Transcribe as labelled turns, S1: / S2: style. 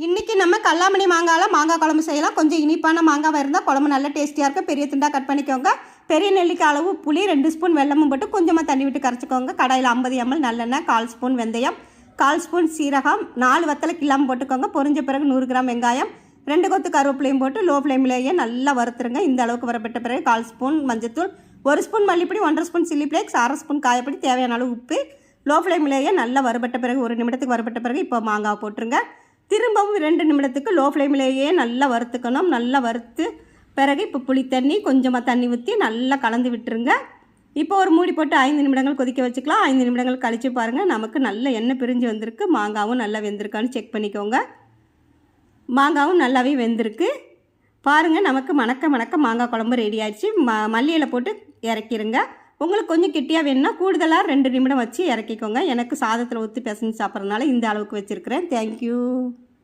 S1: இன்றைக்கி நம்ம கல்லாமணி மாங்காயில் மாங்காய் குழம்பு செய்யலாம். கொஞ்சம் இனிப்பான மாங்காய் இருந்தால் குழம்பு நல்லா டேஸ்டியாக இருக்கும். பெரிய துண்டாக கட் பண்ணிக்கோங்க. பெரிய நெல்லிக்காய் அளவு புளி, 2 ஸ்பூன் வெல்லமும் போட்டு கொஞ்சமாக தண்ணி விட்டு கரைச்சிக்கோங்க. கடாயில் 50 ml நல்லெண்ணெய், 1/4 ஸ்பூன் வெந்தயம், 1/4 ஸ்பூன் சீரகம், 4 வத்தலை கில்லாமல் போட்டுக்கோங்க. பொரிஞ்ச பிறகு 100 கிராம் வெங்காயம், 2 கொத்து கருவேப்பிலையும் போட்டு லோ ஃப்ளேம்லேயே நல்லா வறுத்துருங்க. இந்த அளவுக்கு வரப்பட்ட பிறகு 1/4 ஸ்பூன் மஞ்சத்தூள், 1 ஸ்பூன் மல்லிப்பொடி, 1/2 ஸ்பூன் சில்லி ஃப்ளேக்ஸ், 1/2 ஸ்பூன் காயப்பொடி, தேவையான அளவு உப்பு. லோ ஃப்ளேம்லேயே நல்லா வறுபட்ட பிறகு 1 நிமிடத்துக்கு வறுபட்ட பிறகு இப்போ மாங்காய் போட்டுருங்க. திரும்பவும் 2 நிமிடத்துக்கு லோ ஃப்ளேம்லேயே நல்லா வறுத்துக்கணும். நல்லா வறுத்து பிறகு இப்போ புளி தண்ணி கொஞ்சமாக தண்ணி ஊற்றி நல்லா கலந்து விட்டுருங்க. இப்போ ஒரு மூடி போட்டு 5 நிமிடங்கள் கொதிக்க வச்சுக்கலாம். 5 நிமிடங்கள் கழித்து பாருங்கள், நமக்கு நல்ல எண்ணெய் பிரிஞ்சு வந்திருக்கு. மாங்காவும் நல்லா வெந்திருக்கான்னு செக் பண்ணிக்கோங்க. மாங்காவும் நல்லாவே வெந்திருக்கு பாருங்கள். நமக்கு மணக்க மாங்காய் குழம்பு ரெடி ஆகிடுச்சு. மல்லியில் போட்டு இறக்கிடுங்க. உங்களுக்கு கொஞ்சம் கெட்டியாக வேணும்னா கூடுதலாக 2 நிமிடம் வச்சு இறக்கிக்கோங்க. எனக்கு சாதத்தில் ஊற்றி பிசைஞ்சு சாப்பிட்றதுனால இந்த அளவுக்கு வச்சுருக்கிறேன். தேங்க்யூ.